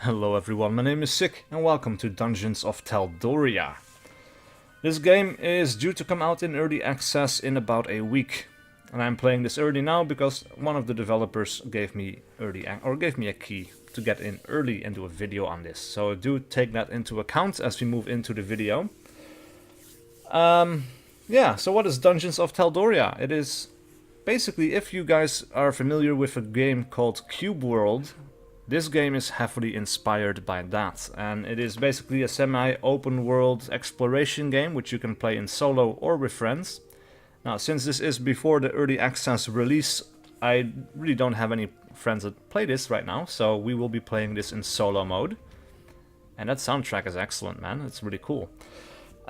Hello everyone, my name is SiC and welcome to Dungeons of Tal'Doria. This game is due to come out in early access in about a week. And I'm playing this early now because one of the developers gave me a key to get in early and do a video on this. So do take that into account as we move into the video. Yeah, so what is Dungeons of Tal'Doria? It is basically, if you guys are familiar with a game called Cubeworld, this game is heavily inspired by that, and it is basically a semi-open world exploration game which you can play in solo or with friends. Now, since this is before the early access release, I really don't have any friends that play this right now, so we will be playing this in solo mode. And that soundtrack is excellent, man. It's really cool.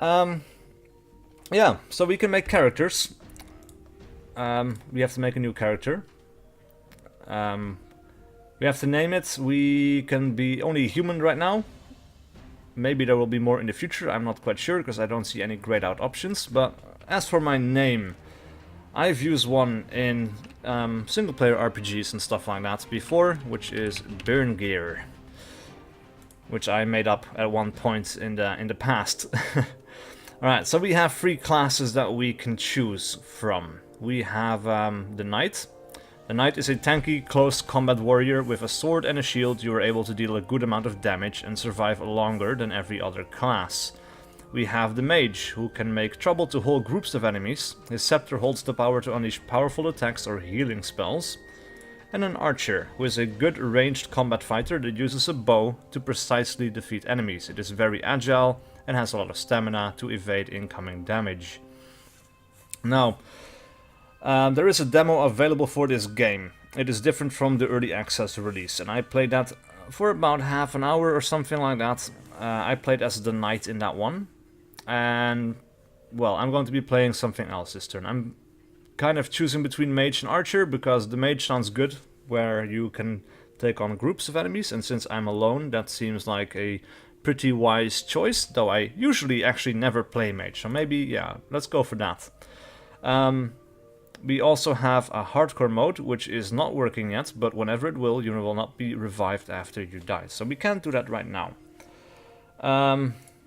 Yeah, so we can make characters. We have to make a new character. We have to name it. We can be only human right now. Maybe there will be more in the future, I'm not quite sure, because I don't see any grayed out options. But as for my name, I've used one in single-player RPGs and stuff like that before, which is Berngeir, which I made up at one point in the past. Alright, so we have 3 classes that we can choose from. We have the Knight. The Knight is a tanky, close combat warrior with a sword and a shield. You are able to deal a good amount of damage and survive longer than every other class. We have the Mage, who can make trouble to whole groups of enemies. His scepter holds the power to unleash powerful attacks or healing spells. And an Archer, who is a good ranged combat fighter that uses a bow to precisely defeat enemies. It is very agile and has a lot of stamina to evade incoming damage. Now, there is a demo available for this game. It is different from the early access release, and I played that for about half an hour or something like that. I played as the Knight in that one, and well, I'm going to be playing something else this turn. I'm kind of choosing between Mage and Archer because the Mage sounds good, where you can take on groups of enemies, and since I'm alone, that seems like a pretty wise choice, though I usually actually never play Mage, so maybe, yeah, let's go for that. We also have a hardcore mode, which is not working yet, but whenever it will, you will not be revived after you die. So we can't do that right now.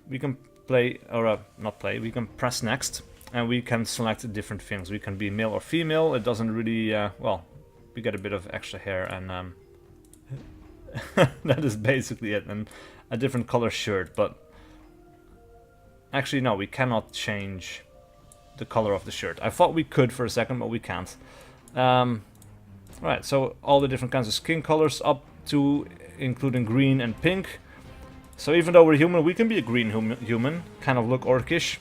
We can play, or not play, we can press next, and we can select different things. We can be male or female, it doesn't really, well, we get a bit of extra hair, and that is basically it, and a different color shirt, but actually no, we cannot change the color of the shirt. I thought we could for a second, but we can't. Right, so all the different kinds of skin colors up to including green and pink. So even though we're human, we can be a green human, kind of look orcish.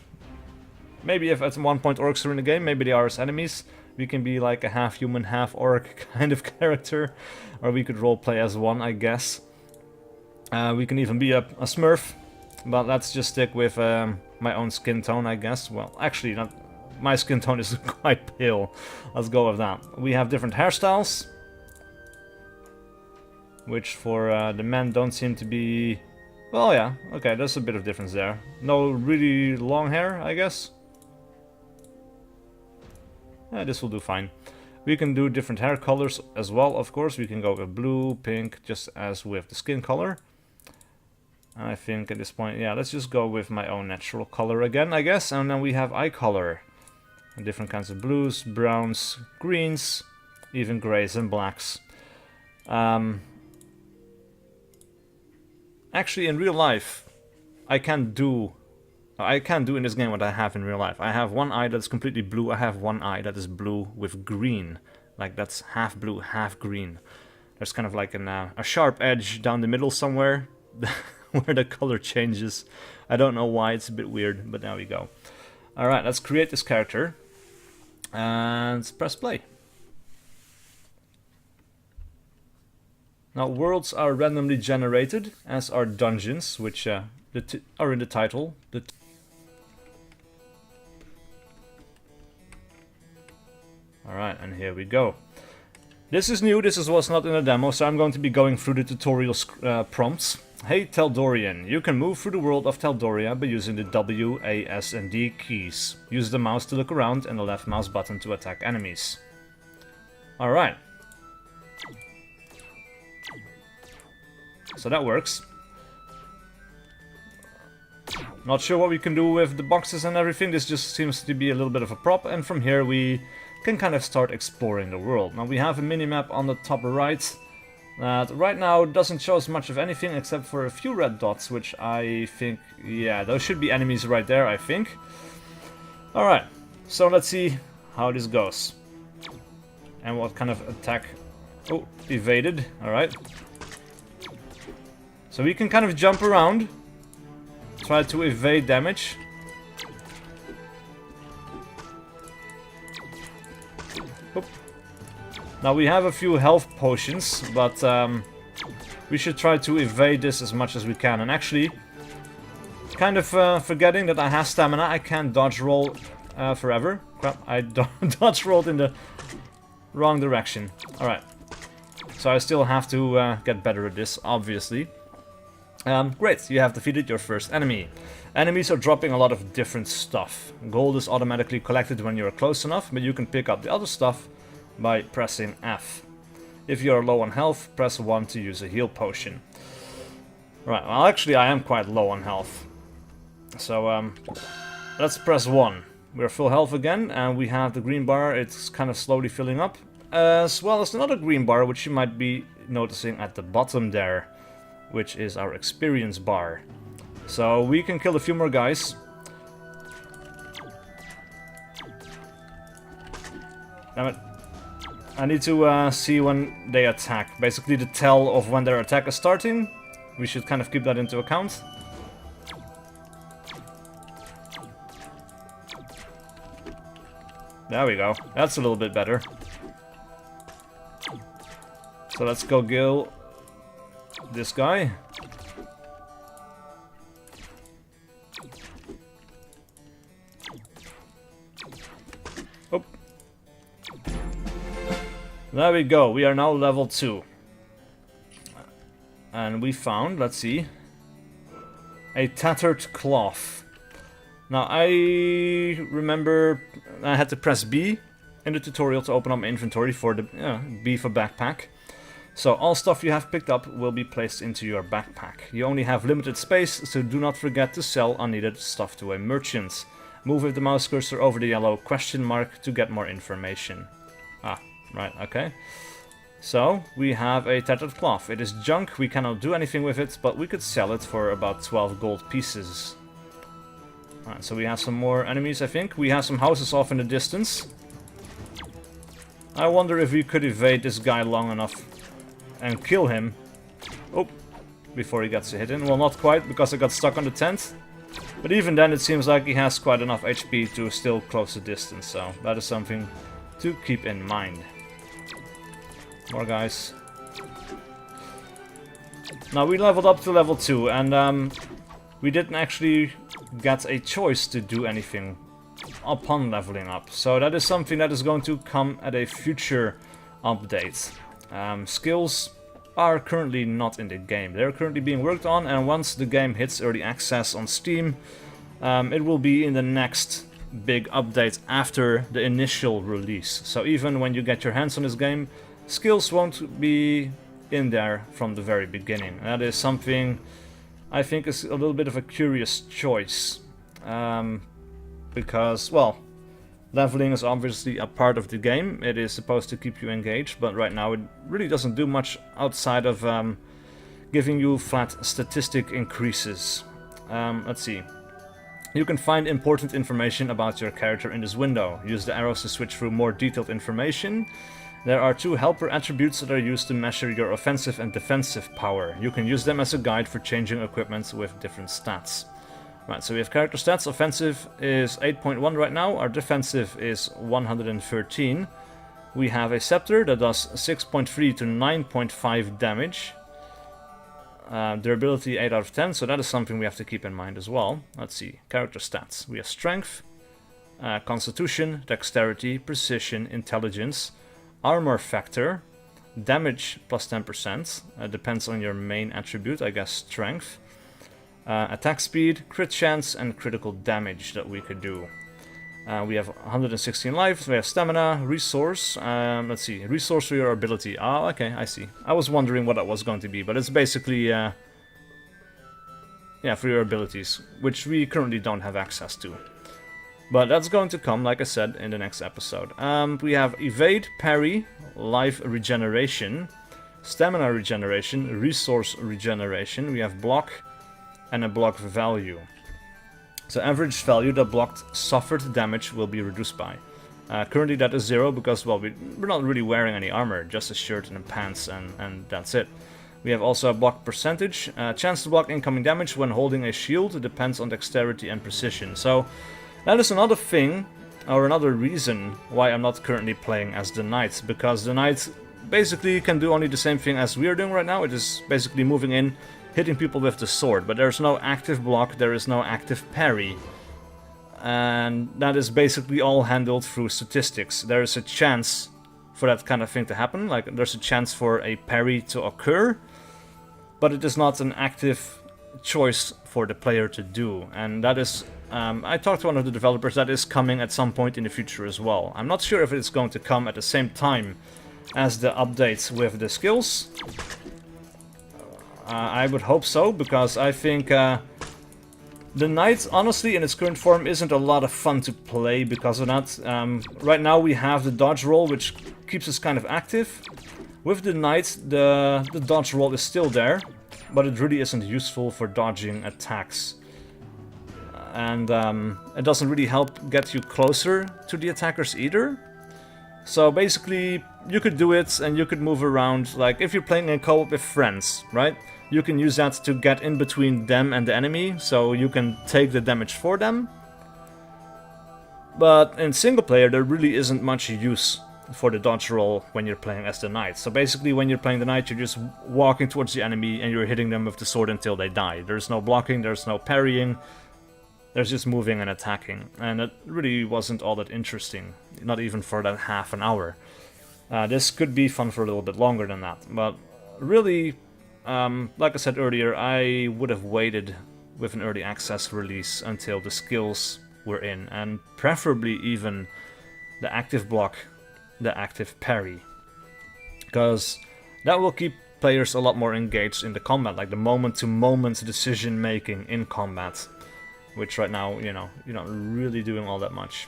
Maybe if at one point orcs are in the game, maybe they are as enemies. We can be like a half human, half orc kind of character, or we could roleplay as one, I guess. We can even be a smurf, but let's just stick with my own skin tone, I guess. Well, actually, not. My skin tone is quite pale. Let's go with that. We have different hairstyles, which for the men don't seem to be... Well, yeah, okay, there's a bit of difference there. No really long hair, I guess. Yeah, this will do fine. We can do different hair colors as well, of course. We can go with blue, pink, just as with the skin color. I think at this point, yeah, let's just go with my own natural color again, I guess. And then we have eye color. Different kinds of blues, browns, greens, even grays and blacks. Actually, in real life, I can do in this game what I have in real life. I have one eye that's completely blue. I have one eye that is blue with green. Like, that's half blue, half green. There's kind of like a sharp edge down the middle somewhere where the color changes. I don't know why, it's a bit weird, but there we go. Alright, let's create this character. And press play. Now, worlds are randomly generated, as are dungeons, which are in the title. Alright, and here we go. This is new, this was not in the demo, so I'm going to be going through the tutorial prompts. Hey Tal'Dorian, you can move through the world of Tal'Doria by using the W, A, S and D keys. Use the mouse to look around and the left mouse button to attack enemies. Alright. So that works. Not sure what we can do with the boxes and everything. This just seems to be a little bit of a prop, and from here we can kind of start exploring the world. Now we have a minimap on the top right that right now doesn't show us much of anything except for a few red dots, which I think, yeah, those should be enemies right there, I think. Alright, so let's see how this goes. And what kind of attack... Oh, evaded, alright. So we can kind of jump around, try to evade damage. Oop. Now we have a few health potions, but we should try to evade this as much as we can. And actually, kind of forgetting that I have stamina, I can't dodge roll forever. Crap, I dodge rolled in the wrong direction. Alright. So I still have to get better at this, obviously. Great, you have defeated your first enemy. Enemies are dropping a lot of different stuff. Gold is automatically collected when you are close enough, but you can pick up the other stuff by pressing F. If you are low on health, press 1 to use a heal potion. Right, well actually I am quite low on health. So let's press 1. We're full health again, and we have the green bar, it's kind of slowly filling up. As well as another green bar, which you might be noticing at the bottom there, which is our experience bar. So we can kill a few more guys. Damn it. I need to see when they attack. Basically the tell of when their attack is starting. We should kind of keep that into account. There we go. That's a little bit better. So let's go kill this guy. Oh. There we go. We are now level 2. And we found, let's see, a tattered cloth. Now I remember I had to press B in the tutorial to open up my inventory for the B for backpack. So all stuff you have picked up will be placed into your backpack. You only have limited space, so do not forget to sell unneeded stuff to a merchant. Move with the mouse cursor over the yellow question mark to get more information. Ah, right, okay. So, we have a tattered cloth. It is junk, we cannot do anything with it, but we could sell it for about 12 gold pieces. Alright, so we have some more enemies, I think. We have some houses off in the distance. I wonder if we could evade this guy long enough and kill him. Oh, before he gets hit in. Well, not quite, because I got stuck on the tent. But even then, it seems like he has quite enough HP to still close the distance, so that is something to keep in mind. More guys. Now, we leveled up to level 2, and we didn't actually get a choice to do anything upon leveling up. So that is something that is going to come at a future update. Skills are currently not in the game. They're currently being worked on, and once the game hits early access on Steam, it will be in the next big update after the initial release. So even when you get your hands on this game, skills won't be in there from the very beginning. That is something I think is a little bit of a curious choice. Because, well, leveling is obviously a part of the game. It is supposed to keep you engaged, but right now it really doesn't do much outside of giving you flat statistic increases. Let's see. You can find important information about your character in this window. Use the arrows to switch through more detailed information. There are 2 helper attributes that are used to measure your offensive and defensive power. You can use them as a guide for changing equipment with different stats. Right, so we have character stats. Offensive is 8.1 right now, our defensive is 113. We have a scepter that does 6.3 to 9.5 damage. Durability 8 out of 10, so that is something we have to keep in mind as well. Let's see, character stats. We have strength, constitution, dexterity, precision, intelligence, armor factor, damage plus 10%, depends on your main attribute, I guess strength. Attack speed, crit chance, and critical damage that we could do. We have 116 life, we have stamina, resource, let's see, resource for your ability. Oh, okay, I see. I was wondering what that was going to be, but it's basically, yeah, for your abilities, which we currently don't have access to. But that's going to come, like I said, in the next episode. We have evade, parry, life regeneration, stamina regeneration, resource regeneration. We have block and a block value. So average value that blocked suffered damage will be reduced by. Currently that is 0 because, well, we're not really wearing any armor, just a shirt and pants, and that's it. We have also a block percentage. Chance to block incoming damage when holding a shield depends on dexterity and precision. So that is another thing, or another reason why I'm not currently playing as the knight, because the knight basically can do only the same thing as we are doing right now. It is basically moving in, hitting people with the sword, but there's no active block, there is no active parry. And that is basically all handled through statistics. There is a chance for that kind of thing to happen, like there's a chance for a parry to occur, but it is not an active choice for the player to do. And that is, I talked to one of the developers, that is coming at some point in the future as well. I'm not sure if it's going to come at the same time as the updates with the skills. I would hope so, because I think the knight, honestly, in its current form, isn't a lot of fun to play because of that. Right now we have the dodge roll, which keeps us kind of active. With the knight, the dodge roll is still there, but it really isn't useful for dodging attacks. And it doesn't really help get you closer to the attackers either. So basically, you could do it and you could move around, like if you're playing in co-op with friends, right? You can use that to get in between them and the enemy, so you can take the damage for them. But in single player, there really isn't much use for the dodge roll when you're playing as the knight. So basically, when you're playing the knight, you're just walking towards the enemy and you're hitting them with the sword until they die. There's no blocking, there's no parrying. There's just moving and attacking, and it really wasn't all that interesting, not even for that half an hour. This could be fun for a little bit longer than that, but really, like I said earlier, I would have waited with an early access release until the skills were in, and preferably even the active block, the active parry, because that will keep players a lot more engaged in the combat, like the moment-to-moment decision-making in combat. Which right now, you know, you're not really doing all that much.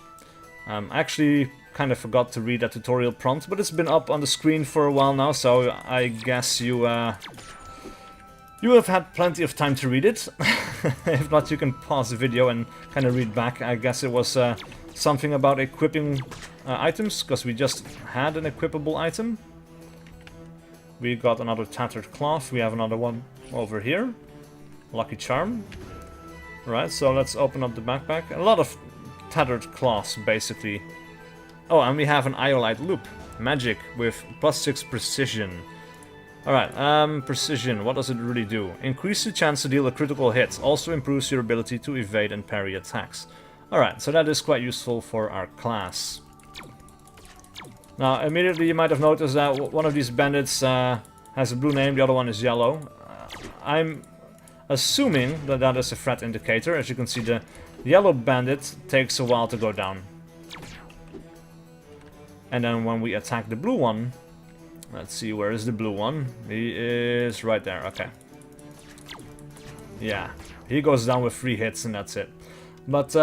I actually kind of forgot to read that tutorial prompt, but it's been up on the screen for a while now, so I guess you have had plenty of time to read it. If not, you can pause the video and kind of read back. I guess it was something about equipping items, because we just had an equipable item. We got another tattered cloth, we have another one over here. Lucky charm. Right, so let's open up the backpack. A lot of tattered cloths, basically. Oh, and we have an iolite loop. Magic with +6 precision. Alright, precision, what does it really do? Increase the chance to deal a critical hit. Also improves your ability to evade and parry attacks. Alright, so that is quite useful for our class. Now, immediately you might have noticed that one of these bandits has a blue name, the other one is yellow. I'm assuming that that is a threat indicator. As you can see, the yellow bandit takes a while to go down. And then when we attack the blue one, let's see, where is the blue one? He is right there, okay. Yeah, he goes down with 3 hits and that's it. But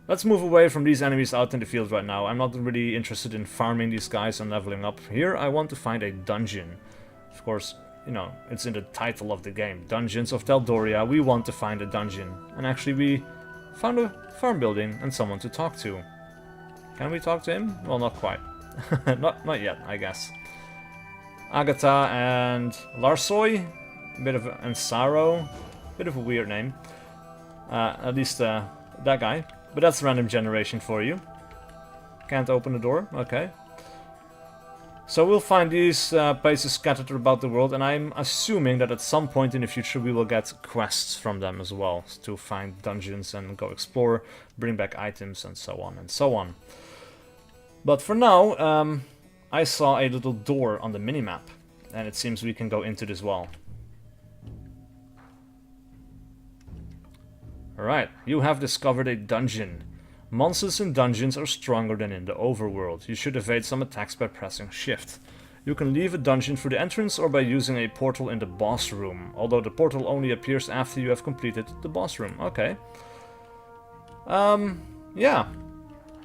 let's move away from these enemies out in the field right now. I'm not really interested in farming these guys and leveling up. Here I want to find a dungeon. Of course, you know, it's in the title of the game, Dungeons of Tal'Doria. We want to find a dungeon. And actually we found a farm building and someone to talk to. Can we talk to him? Well, not quite. not yet, I guess. Agatha and Larsoy, and Saro, bit of a weird name. At least that guy. But that's random generation for you. Can't open the door, okay. So we'll find these places scattered about the world, and I'm assuming that at some point in the future we will get quests from them as well, to find dungeons and go explore, bring back items and so on and so on. But for now, I saw a little door on the minimap, and it seems we can go into this wall. Alright, you have discovered a dungeon. Monsters in dungeons are stronger than in the overworld. You should evade some attacks by pressing shift. You can leave a dungeon through the entrance or by using a portal in the boss room, although the portal only appears after you have completed the boss room. Okay. Yeah.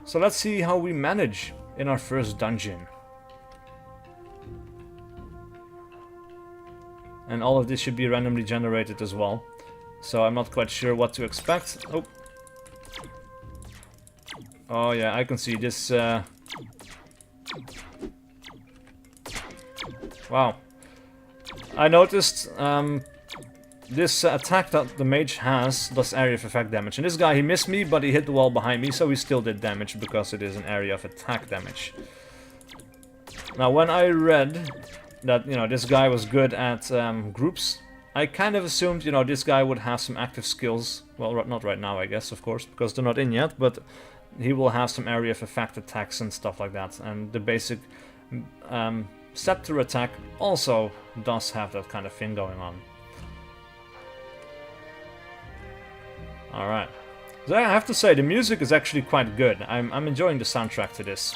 So let's see how we manage in our first dungeon. And all of this should be randomly generated as well. So I'm not quite sure what to expect. Oh. Oh yeah, I can see this. Wow. I noticed this attack that the mage has does area of effect damage. And this guy, he missed me, but he hit the wall behind me, so he still did damage because it is an area of attack damage. Now, when I read that, you know, this guy was good at groups, I kind of assumed, you know, this guy would have some active skills. Well, not right now, I guess, of course, because they're not in yet, but he will have some area of effect attacks and stuff like that. And the basic scepter attack also does have that kind of thing going on. Alright. So I have to say, the music is actually quite good. I'm enjoying the soundtrack to this.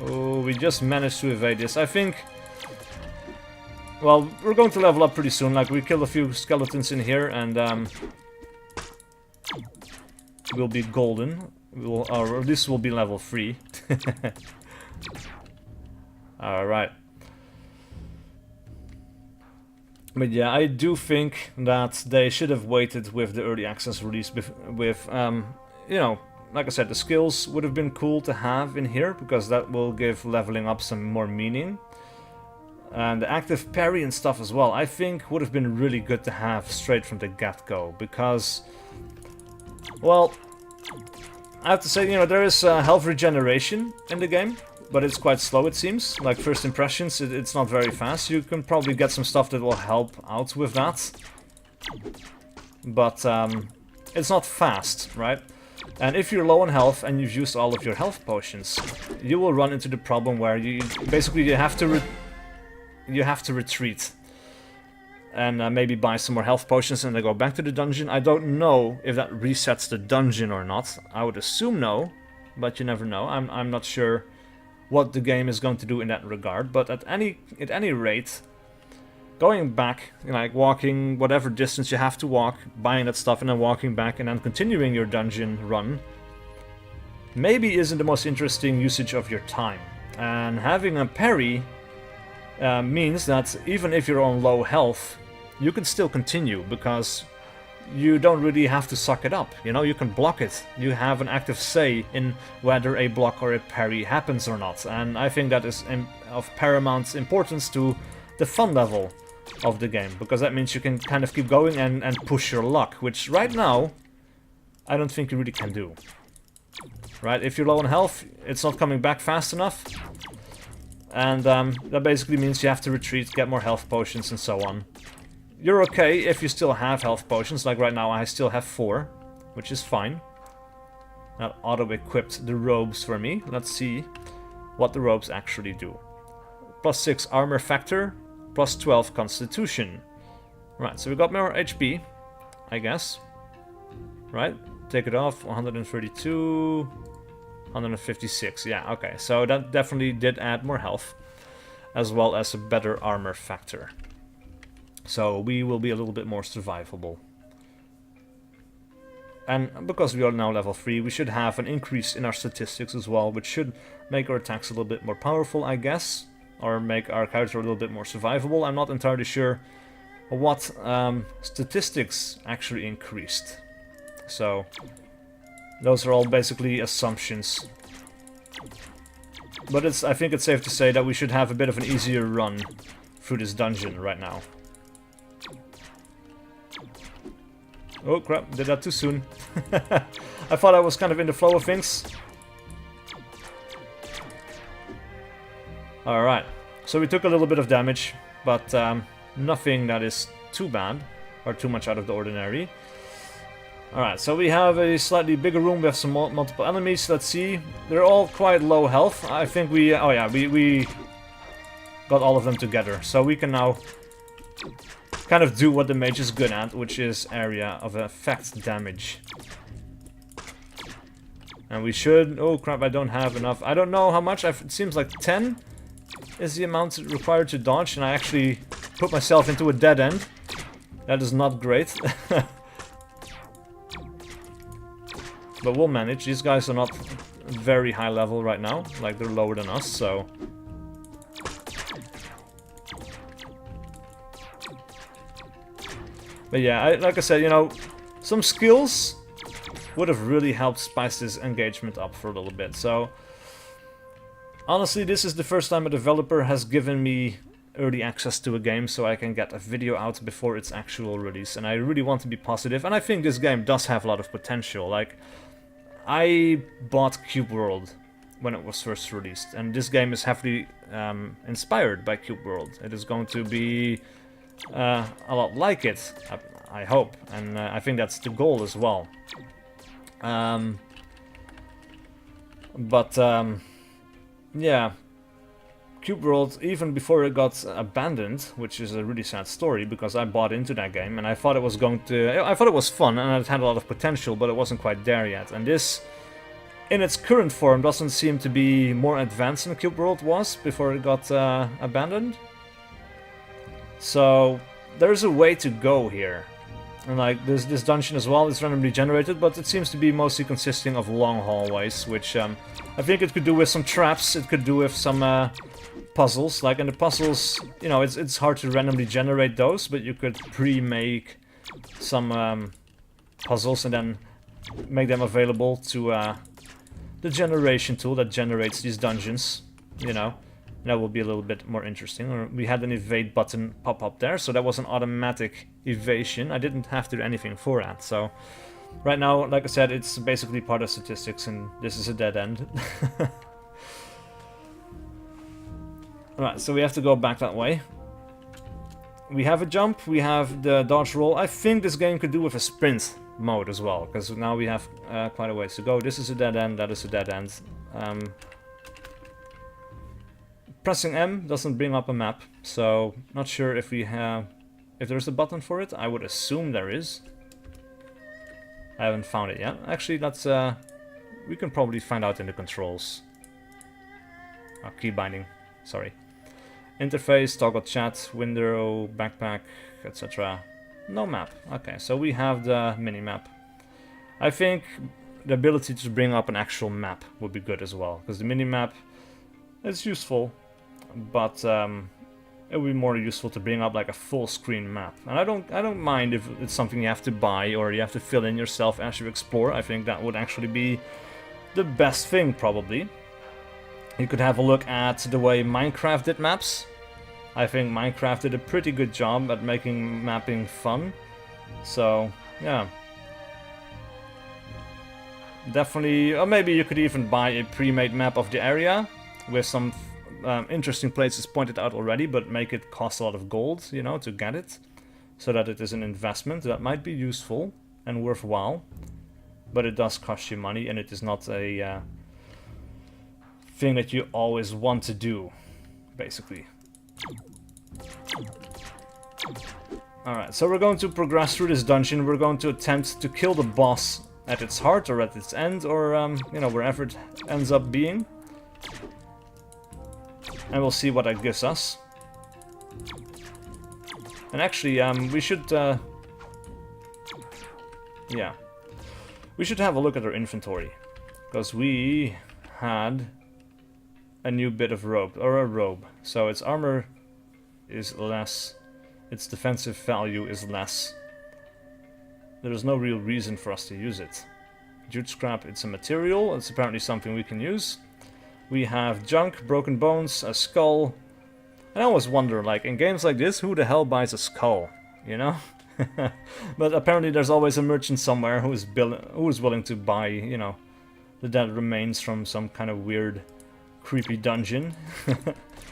Oh, we just managed to evade this. I think... Well, we're going to level up pretty soon. Like, we killed a few skeletons in here and we'll be golden. Or this will be level 3. Alright. But yeah, I do think that they should have waited with the early access release with, you know, like I said, the skills would have been cool to have in here, because that will give leveling up some more meaning. And the active parry and stuff as well, I think would have been really good to have straight from the get-go, because, well, I have to say, you know, there is health regeneration in the game, but it's quite slow, it seems. Like, first impressions, it's not very fast. You can probably get some stuff that will help out with that. But it's not fast, right? And if you're low on health and you've used all of your health potions, you will run into the problem where you have to retreat. And maybe buy some more health potions and then go back to the dungeon. I don't know if that resets the dungeon or not. I would assume no, but you never know. I'm not sure what the game is going to do in that regard, but at any rate, going back, you know, like walking whatever distance you have to walk, buying that stuff and then walking back and then continuing your dungeon run, maybe isn't the most interesting usage of your time. And having a parry means that even if you're on low health, you can still continue, because you don't really have to suck it up, you know, you can block it. You have an active say in whether a block or a parry happens or not, and I think that is of paramount importance to the fun level of the game, because that means you can kind of keep going and push your luck, which right now, I don't think you really can do. Right, if you're low on health, it's not coming back fast enough, and that basically means you have to retreat, get more health potions and so on. You're okay if you still have health potions, like right now I still have 4, which is fine. That auto-equipped the robes for me. Let's see what the robes actually do. +6 armor factor, +12 constitution. Right, so we got more HP, I guess. Right, take it off, 132, 156, yeah, okay. So that definitely did add more health, as well as a better armor factor. So we will be a little bit more survivable. And because we are now level 3, we should have an increase in our statistics as well, which should make our attacks a little bit more powerful, I guess. Or make our character a little bit more survivable. I'm not entirely sure what statistics actually increased. So those are all basically assumptions. But I think it's safe to say that we should have a bit of an easier run through this dungeon right now. Oh crap, did that too soon. I thought I was kind of in the flow of things. Alright, so we took a little bit of damage, but nothing that is too bad, or too much out of the ordinary. Alright, so we have a slightly bigger room, we have some multiple enemies, let's see. They're all quite low health. I think we got all of them together, so we can now kind of do what the mage is good at, which is area of effect damage. And we should... Oh crap, I don't have enough. I don't know how much. It seems like 10 is the amount required to dodge, and I actually put myself into a dead end. That is not great. But we'll manage. These guys are not very high level right now. Like, they're lower than us, so... But yeah, like I said, you know, some skills would have really helped spice this engagement up for a little bit. So, honestly, this is the first time a developer has given me early access to a game so I can get a video out before its actual release. And I really want to be positive, and I think this game does have a lot of potential. Like, I bought Cubeworld when it was first released, and this game is heavily inspired by Cubeworld. It is going to be a lot like it, I hope, and I think that's the goal as well. Yeah, Cubeworld, even before it got abandoned, which is a really sad story because I bought into that game and I thought it was I thought it was fun and it had a lot of potential, but it wasn't quite there yet. And this, in its current form, doesn't seem to be more advanced than Cubeworld was before it got abandoned. So there's a way to go here. And like this dungeon as well is randomly generated, but it seems to be mostly consisting of long hallways, which I think it could do with some traps, it could do with some puzzles. Like in the puzzles, you know, it's hard to randomly generate those, but you could pre-make some puzzles and then make them available to the generation tool that generates these dungeons, you know. That will be a little bit more interesting. We had an evade button pop up there, so that was an automatic evasion. I didn't have to do anything for that. So right now, like I said, it's basically part of statistics, and this is a dead end. Alright, so we have to go back that way. We have a jump, we have the dodge roll. I think this game could do with a sprint mode as well, because now we have quite a ways to go. This is a dead end, that is a dead end. Pressing M doesn't bring up a map, so not sure if if there's a button for it. I would assume there is. I haven't found it yet. Actually, that's we can probably find out in the controls. Oh, key binding, sorry. Interface, toggle chat, window, backpack, etc. No map. Okay, so we have the mini-map. I think the ability to bring up an actual map would be good as well, because the mini-map is useful. But it would be more useful to bring up like a full screen map. And I don't mind if it's something you have to buy or you have to fill in yourself as you explore. I think that would actually be the best thing, probably. You could have a look at the way Minecraft did maps. I think Minecraft did a pretty good job at making mapping fun. So, yeah. Definitely, or maybe you could even buy a pre-made map of the area with some interesting places pointed out already, but make it cost a lot of gold, you know, to get it, so that it is an investment that might be useful and worthwhile, but it does cost you money, and it is not a thing that you always want to do, basically. Alright, so we're going to progress through this dungeon. We're going to attempt to kill the boss at its heart, or at its end, or, you know, wherever it ends up being. And we'll see what that gives us. And actually, we should... yeah. We should have a look at our inventory. Because we had a new bit of robe, or a robe. So its armor is less. Its defensive value is less. There is no real reason for us to use it. Jute scrap, it's a material. It's apparently something we can use. We have junk, broken bones, a skull. And I always wonder, like, in games like this, who the hell buys a skull, you know? But apparently there's always a merchant somewhere who is willing to buy, you know, the dead remains from some kind of weird, creepy dungeon.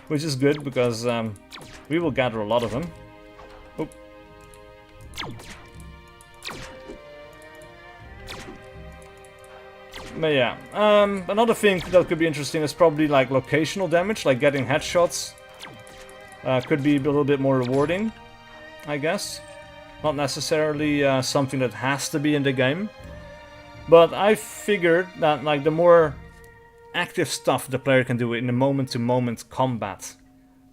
Which is good, because we will gather a lot of them. Oop. But yeah, another thing that could be interesting is probably like locational damage, like getting headshots. Could be a little bit more rewarding. I guess. Not necessarily something that has to be in the game. But I figured that like the more active stuff the player can do in the moment-to-moment combat,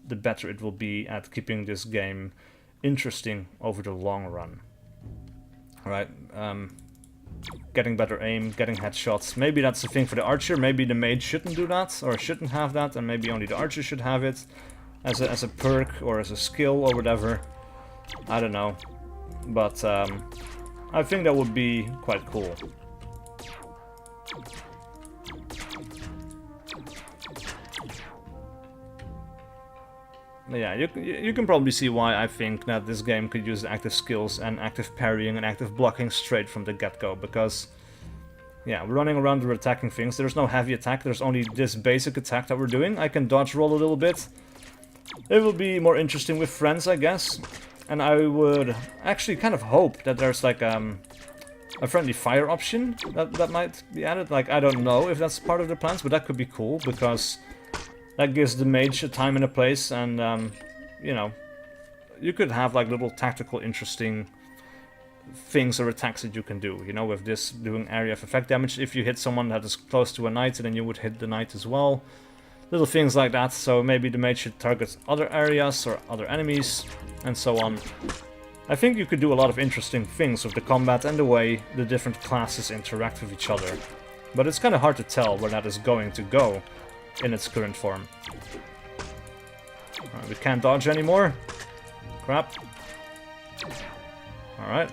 the better it will be at keeping this game interesting over the long run. Alright, getting better aim, getting headshots. Maybe that's the thing for the archer. Maybe the mage shouldn't do that, or shouldn't have that, and maybe only the archer should have it as a perk or as a skill or whatever. I don't know. But I think that would be quite cool. Yeah, you can probably see why I think that this game could use active skills and active parrying and active blocking straight from the get-go, because yeah, we're running around, we're attacking things. There's no heavy attack, there's only this basic attack that we're doing. I can dodge roll a little bit. It will be more interesting with friends, I guess. And I would actually kind of hope that there's like a friendly fire option that might be added. Like, I don't know if that's part of the plans, but that could be cool, because that gives the mage a time and a place, and you know, you could have like little tactical interesting things or attacks that you can do, you know, with this doing area of effect damage. If you hit someone that is close to a knight, then you would hit the knight as well. Little things like that, so maybe the mage should target other areas or other enemies, and so on. I think you could do a lot of interesting things with the combat and the way the different classes interact with each other. But it's kind of hard to tell where that is going to go in its current form. Alright, we can't dodge anymore. Crap. Alright.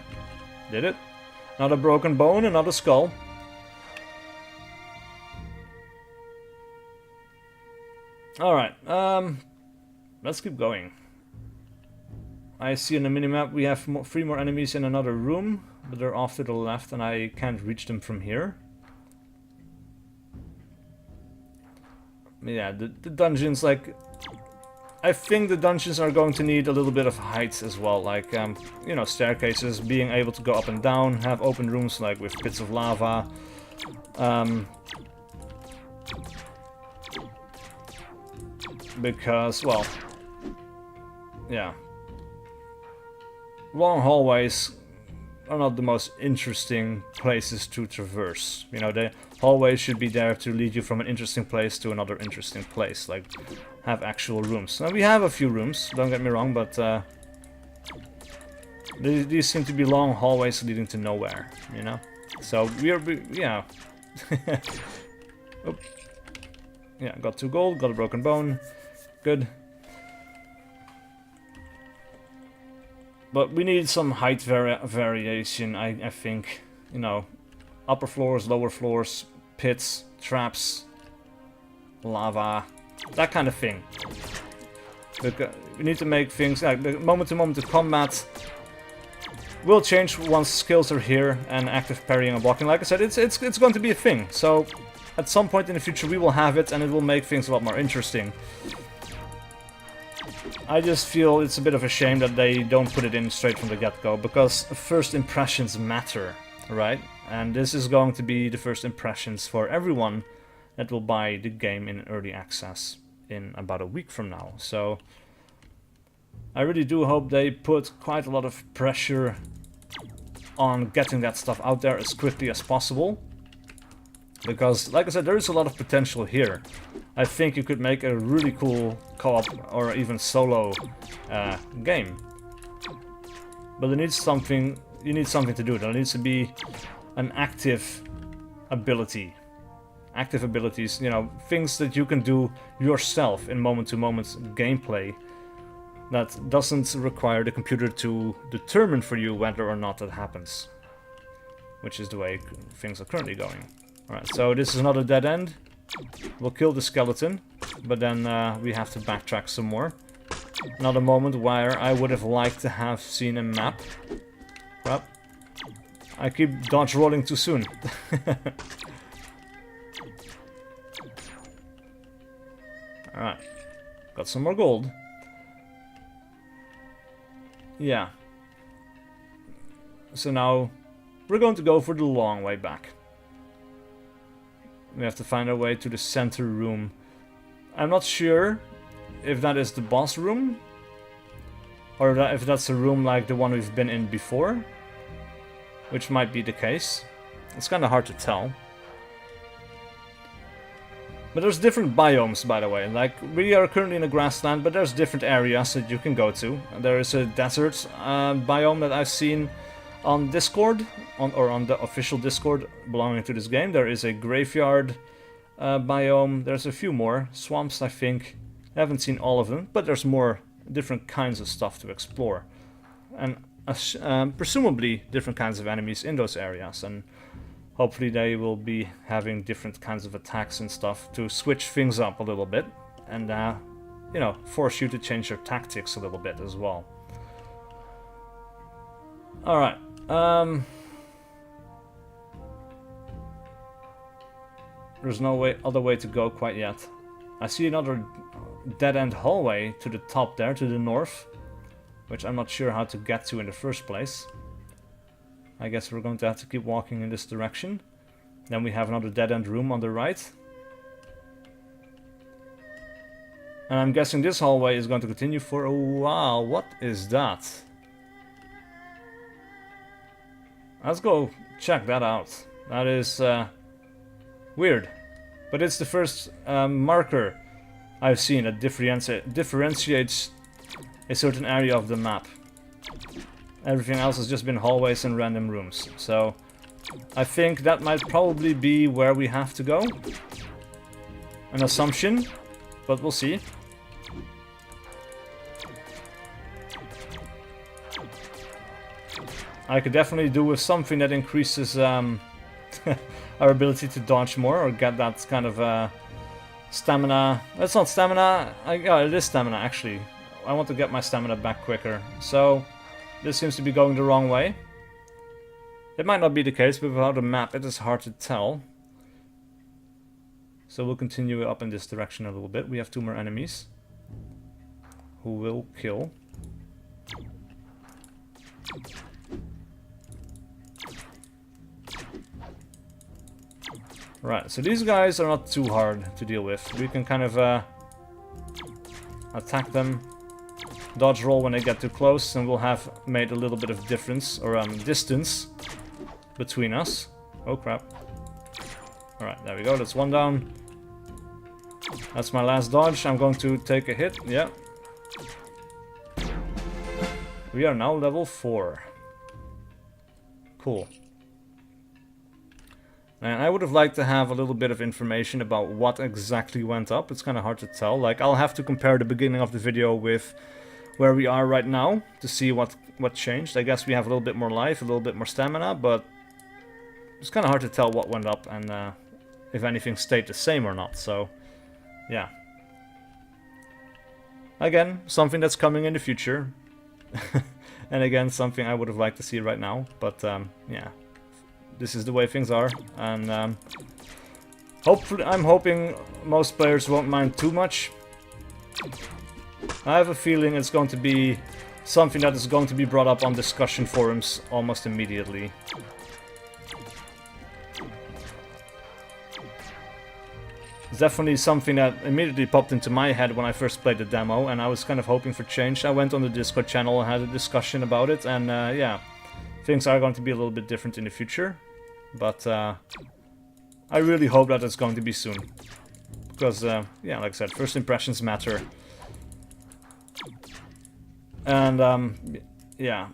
Did it. Another broken bone, another skull. Alright, let's keep going. I see on the minimap we have 3 more enemies in another room, but they're off to the left and I can't reach them from here. Yeah, the dungeons, like, I think the dungeons are going to need a little bit of height as well, like, you know, staircases, being able to go up and down, have open rooms like with pits of lava. Because, well, yeah, long hallways are not the most interesting places to traverse. You know, the hallways should be there to lead you from an interesting place to another interesting place, like have actual rooms. Now we have a few rooms, don't get me wrong, but these seem to be long hallways leading to nowhere, you know? So yeah. Oh. Yeah, got 2 gold, got a broken bone. Good. But we need some height variation, I think. You know, upper floors, lower floors, pits, traps, lava, that kind of thing. Because we need to make things like the moment-to-moment combat will change once skills are here and active parrying and blocking. Like I said, it's going to be a thing. So at some point in the future we will have it, and it will make things a lot more interesting. I just feel it's a bit of a shame that they don't put it in straight from the get-go, because first impressions matter, right? And this is going to be the first impressions for everyone that will buy the game in early access in about a week from now. So I really do hope they put quite a lot of pressure on getting that stuff out there as quickly as possible. Because, like I said, there is a lot of potential here. I think you could make a really cool co-op or even solo game. But there needs something, you need something to do. There needs to be an active ability. Active abilities, you know, things that you can do yourself in moment-to-moment gameplay that doesn't require the computer to determine for you whether or not that happens. Which is the way things are currently going. Alright, so this is another dead end. We'll kill the skeleton, but then we have to backtrack some more. Another moment where I would have liked to have seen a map. Well, I keep dodge rolling too soon. Alright, got some more gold. Yeah. So now we're going to go for the long way back. We have to find our way to the center room. I'm not sure if that is the boss room Or if that's a room like the one we've been in before. Which might be the case. It's kind of hard to tell. But there's different biomes, by the way. Like, we are currently in a grassland, but there's different areas that you can go to. There is a desert biome that I've seen on Discord, or on the official Discord belonging to this game. There is a graveyard biome. There's a few more. Swamps, I think. I haven't seen all of them, but there's more different kinds of stuff to explore. And presumably different kinds of enemies in those areas. And hopefully they will be having different kinds of attacks and stuff to switch things up a little bit. And, you know, force you to change your tactics a little bit as well. Alright. There's no other way to go quite yet. I see another dead-end hallway to the top there, to the north. Which I'm not sure how to get to in the first place. I guess we're going to have to keep walking in this direction. Then we have another dead-end room on the right. And I'm guessing this hallway is going to continue for a while. What is that? Let's go check that out. That is weird. But it's the first marker I've seen that differentiates a certain area of the map. Everything else has just been hallways and random rooms. So I think that might probably be where we have to go. An assumption, but we'll see. I could definitely do with something that increases our ability to dodge more or get that kind of stamina. That's not stamina. Yeah, it is stamina actually. I want to get my stamina back quicker. So this seems to be going the wrong way. It might not be the case, but without a map it is hard to tell. So we'll continue up in this direction a little bit. We have 2 more enemies who will kill. Right, so these guys are not too hard to deal with. We can kind of attack them, dodge roll when they get too close, and we'll have made a little bit of difference, or distance, between us. Oh crap. Alright, there we go, that's 1 down. That's my last dodge, I'm going to take a hit, yeah. We are now level 4. Cool. And I would have liked to have a little bit of information about what exactly went up. It's kind of hard to tell. Like, I'll have to compare the beginning of the video with where we are right now to see what changed. I guess we have a little bit more life, a little bit more stamina, but it's kind of hard to tell what went up and if anything stayed the same or not. So, yeah. Again, something that's coming in the future. And again, something I would have liked to see right now. But, yeah. This is the way things are, and hopefully, I'm hoping most players won't mind too much. I have a feeling it's going to be something that is going to be brought up on discussion forums almost immediately. It's definitely something that immediately popped into my head when I first played the demo, and I was kind of hoping for change. I went on the Discord channel and had a discussion about it, and yeah, things are going to be a little bit different in the future. But I really hope that it's going to be soon. Because, yeah, like I said, first impressions matter. And, yeah.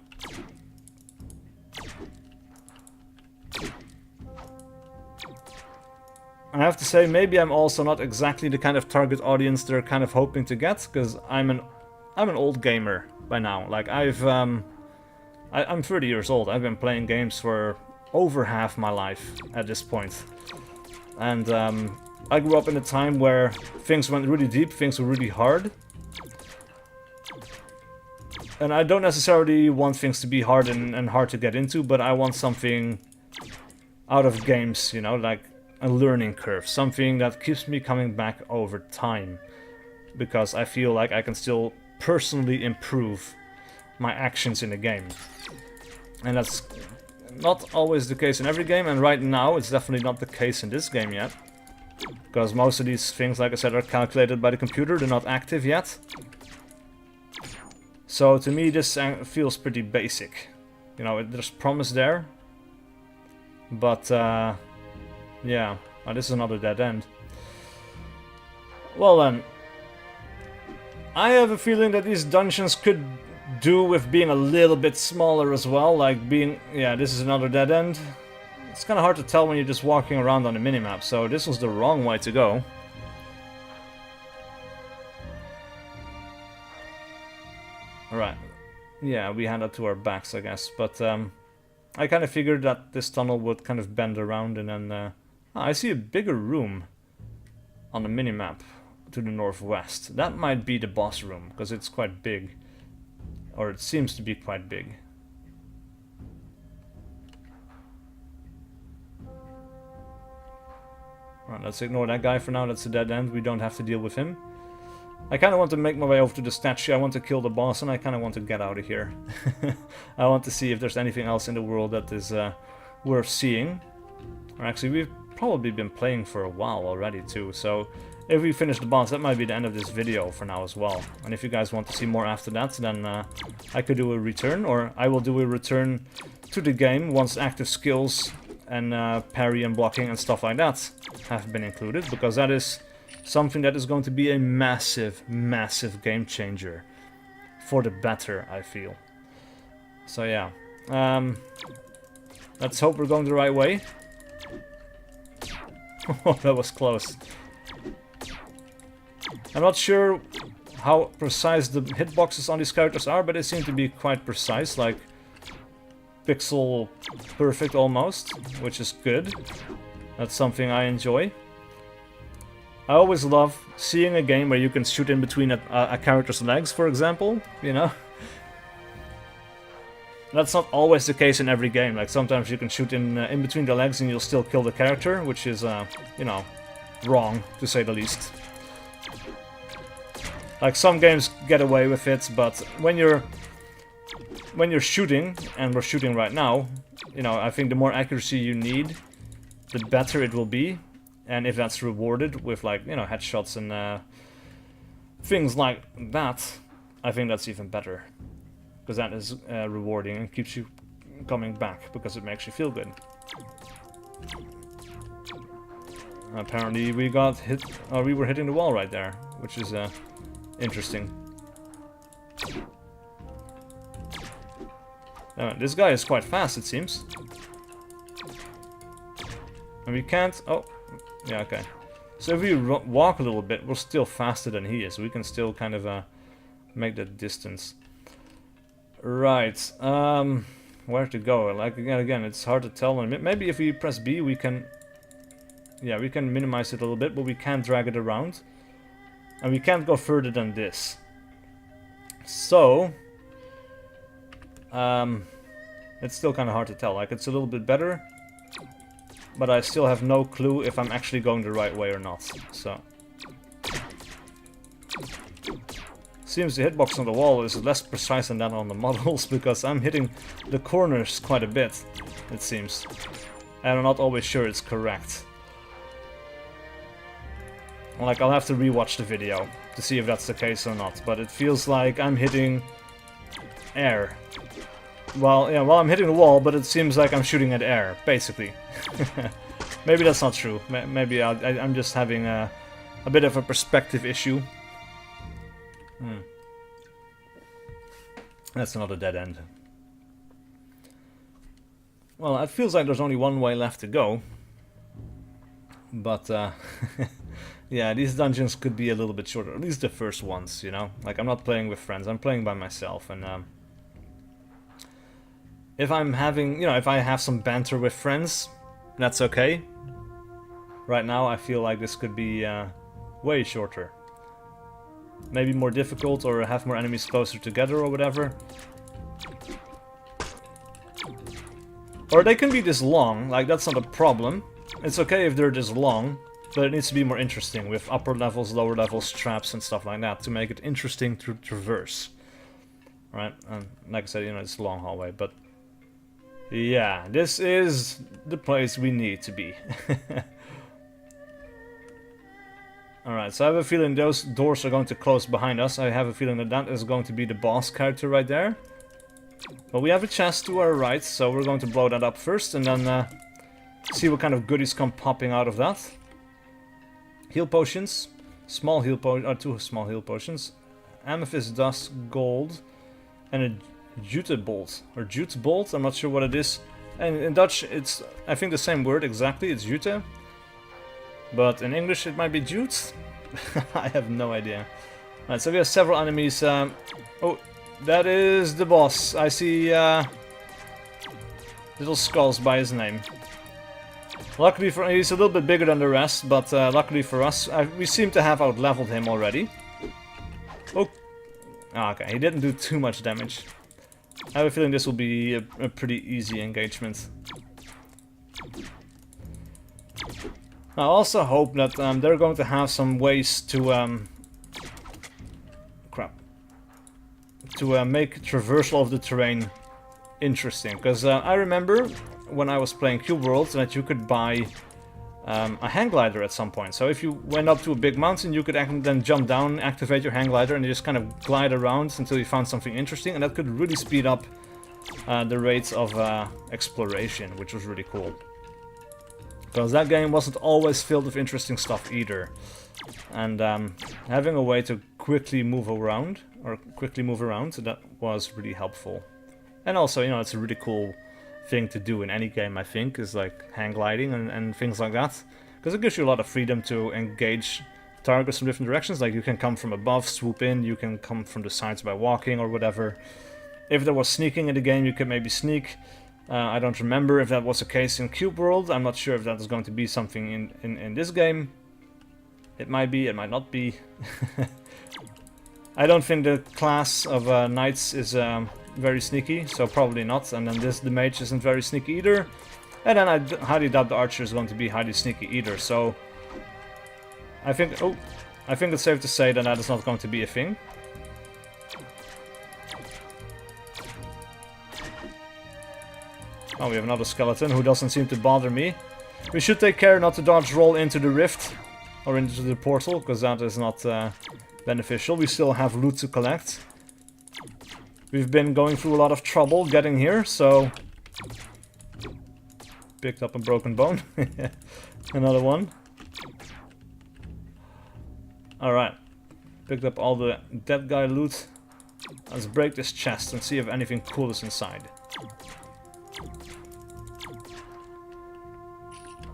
I have to say, maybe I'm also not exactly the kind of target audience they're kind of hoping to get, because I'm an old gamer by now. Like, I'm 30 years old. I've been playing games for over half my life at this point. And I grew up in a time where things went really deep, things were really hard. And I don't necessarily want things to be hard and hard to get into, but I want something out of games, you know, like a learning curve. Something that keeps me coming back over time. Because I feel like I can still personally improve my actions in the game. And that's not always the case in every game, and right now it's definitely not the case in this game yet. Because most of these things, like I said, are calculated by the computer, they're not active yet. So to me this feels pretty basic. You know, there's promise there. But, yeah. Oh, this is another dead end. Well then. I have a feeling that these dungeons could do with being a little bit smaller as well. Like being... Yeah, this is another dead end. It's kind of hard to tell when you're just walking around on the minimap. So this was the wrong way to go. Alright. Yeah, we had that to our backs, I guess. But, I kind of figured that this tunnel would kind of bend around and then... I see a bigger room on the minimap to the northwest. That might be the boss room, because it's quite big. Or it seems to be quite big. Alright, let's ignore that guy for now. That's a dead end. We don't have to deal with him. I kind of want to make my way over to the statue. I want to kill the boss and I kind of want to get out of here. I want to see if there's anything else in the world that is worth seeing. Or actually, we've probably been playing for a while already too. So if we finish the boss, that might be the end of this video for now as well. And if you guys want to see more after that, then I could do a return. Or I will do a return to the game once active skills and parry and blocking and stuff like that have been included. Because that is... something that is going to be a massive, massive game changer. For the better, I feel. So yeah. Let's hope we're going the right way. Oh, that was close. I'm not sure how precise the hitboxes on these characters are, but they seem to be quite precise, like pixel perfect almost, which is good. That's something I enjoy. I always love seeing a game where you can shoot in between a character's legs, for example, you know? That's not always the case in every game. Like, sometimes you can shoot in between the legs and you'll still kill the character, which is, you know, wrong, to say the least. Like, some games get away with it, but when you're shooting, and we're shooting right now, you know, I think the more accuracy you need, the better it will be. And if that's rewarded with, like, you know, headshots and things like that, I think that's even better. Because that is rewarding and keeps you coming back, because it makes you feel good. Apparently we got hit, or we were hitting the wall right there, which is interesting. This guy is quite fast, it seems. And we can't... Oh, yeah, okay. So if we walk a little bit, we're still faster than he is. We can still kind of make that distance. Right. Where to go? Like, again, it's hard to tell. Maybe if we press B, we can... Yeah, we can minimize it a little bit, but we can't drag it around. And we can't go further than this. So... it's still kind of hard to tell. Like, it's a little bit better, but I still have no clue if I'm actually going the right way or not. So... Seems the hitbox on the wall is less precise than that on the models, because I'm hitting the corners quite a bit, it seems. And I'm not always sure it's correct. Like, I'll have to rewatch the video to see if that's the case or not, but it feels like I'm hitting air. Well, yeah, well, I'm hitting the wall, but it seems like I'm shooting at air, basically. Maybe that's not true. Maybe I'm just having a bit of a perspective issue. That's another dead end. Well, it feels like there's only one way left to go. But, yeah, these dungeons could be a little bit shorter. At least the first ones, you know? Like, I'm not playing with friends, I'm playing by myself. And, if I'm having, you know, if I have some banter with friends, that's okay. Right now, I feel like this could be way shorter. Maybe more difficult, or have more enemies closer together, or whatever. Or they can be this long, like, that's not a problem. It's okay if they're this long, but it needs to be more interesting, with upper levels, lower levels, traps, and stuff like that, to make it interesting to traverse. Right? And like I said, you know, it's a long hallway, but... Yeah, this is the place we need to be. Alright, so I have a feeling those doors are going to close behind us. I have a feeling that that is going to be the boss character right there. But we have a chest to our right, so we're going to blow that up first and then see what kind of goodies come popping out of that. Heal potions. Small heal potions, 2 small heal potions. Amethyst dust, gold, and a jute bolt. Or jute bolt, I'm not sure what it is. And in Dutch, it's, I think, the same word exactly, it's jute. But in English it might be jutes? I have no idea. Alright, so we have several enemies. Oh, that is the boss. I see little skulls by his name. Luckily for he's a little bit bigger than the rest, but luckily for us, we seem to have out-leveled him already. Oh, okay, he didn't do too much damage. I have a feeling this will be a pretty easy engagement. I also hope that they're going to have some ways to make traversal of the terrain interesting. Because I remember when I was playing Cubeworld that you could buy a hang glider at some point. So if you went up to a big mountain, you could then jump down, activate your hang glider, and you just kind of glide around until you found something interesting, and that could really speed up the rates of exploration, which was really cool. Because that game wasn't always filled with interesting stuff either. And having a way to quickly move around, that was really helpful. And also, you know, it's a really cool thing to do in any game, I think, is like hang gliding and things like that. Because it gives you a lot of freedom to engage targets from different directions. Like you can come from above, swoop in, you can come from the sides by walking or whatever. If there was sneaking in the game, you could maybe sneak. I don't remember if that was the case in Cubeworld. I'm not sure if that is going to be something in this game. It might be, it might not be. I don't think the class of knights is very sneaky, so probably not. And then the mage isn't very sneaky either. And then I highly doubt the archer is going to be highly sneaky either. So I think it's safe to say that that is not going to be a thing. Oh, we have another skeleton who doesn't seem to bother me. We should take care not to dodge roll into the rift or into the portal, because that is not beneficial. We still have loot to collect. We've been going through a lot of trouble getting here, so... Picked up a broken bone. Another one. Alright. Picked up all the dead guy loot. Let's break this chest and see if anything cool is inside.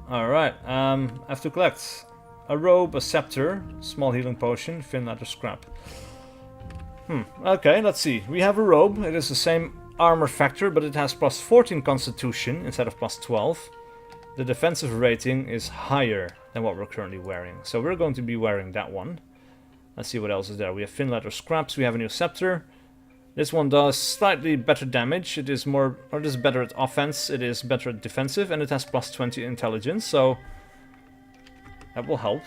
Alright, I have to collect a robe, a scepter, small healing potion, thin leather scrap. Okay, let's see. We have a robe. It is the same armor factor, but it has plus 14 constitution instead of plus 12. The defensive rating is higher than what we're currently wearing. So we're going to be wearing that one. Let's see what else is there. We have thin leather scraps, we have a new scepter. This one does slightly better damage. It is better at offense, it is better at defensive, and it has plus 20 intelligence, so that will help.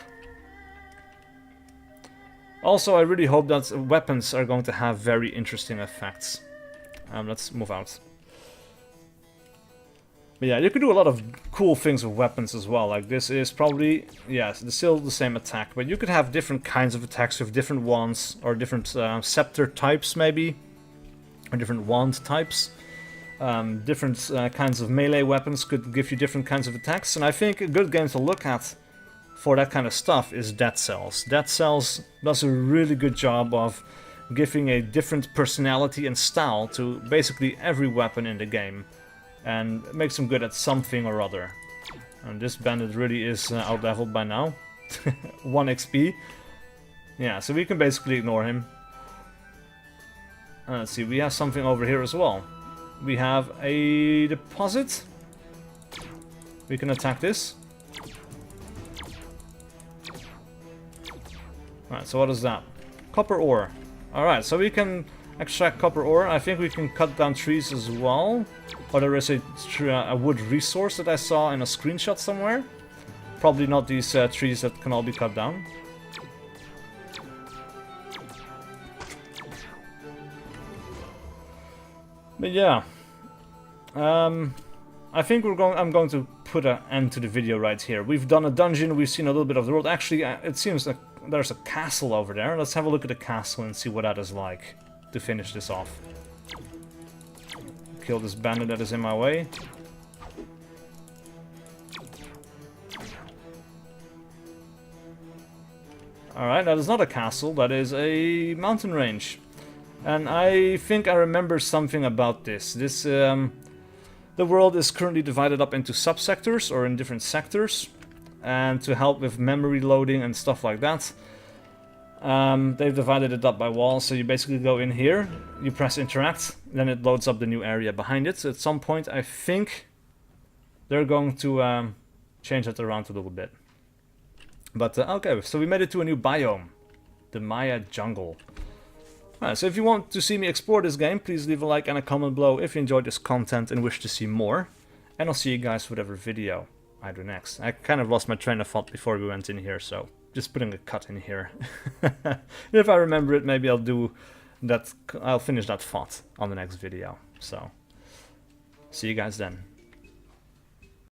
Also, I really hope that weapons are going to have very interesting effects. Let's move out. But yeah, you can do a lot of cool things with weapons as well. Like this is probably, yes, it's still the same attack, but you could have different kinds of attacks with different wands, or different scepter types maybe. Or different wand types. Different kinds of melee weapons could give you different kinds of attacks. And I think a good game to look at for that kind of stuff is Dead Cells. Dead Cells does a really good job of giving a different personality and style to basically every weapon in the game. And makes them good at something or other. And this bandit really is out-leveled by now. 1 XP. Yeah, so we can basically ignore him. Let's see, we have something over here as well. We have a deposit. We can attack this. Alright, so what is that? Copper ore. Alright, so we can extract copper ore. I think we can cut down trees as well. Or there is a wood resource that I saw in a screenshot somewhere. Probably not these trees that can all be cut down. But yeah, I think I'm going to put an end to the video right here. We've done a dungeon, we've seen a little bit of the world. Actually, it seems like there's a castle over there. Let's have a look at the castle and see what that is like to finish this off. Kill this bandit that is in my way. Alright, that is not a castle, that is a mountain range. And I think I remember something about this. The world is currently divided up into subsectors, or in different sectors. And to help with memory loading and stuff like that, they've divided it up by walls. So you basically go in here, you press interact, then it loads up the new area behind it. So at some point I think they're going to change that around a little bit. But okay, so we made it to a new biome, the Maya jungle. Alright, so if you want to see me explore this game, please leave a like and a comment below if you enjoyed this content and wish to see more. And I'll see you guys for whatever video I do next. I kind of lost my train of thought before we went in here, so just putting a cut in here. If I remember it, maybe I'll do that. I'll finish that thought on the next video. So, see you guys then.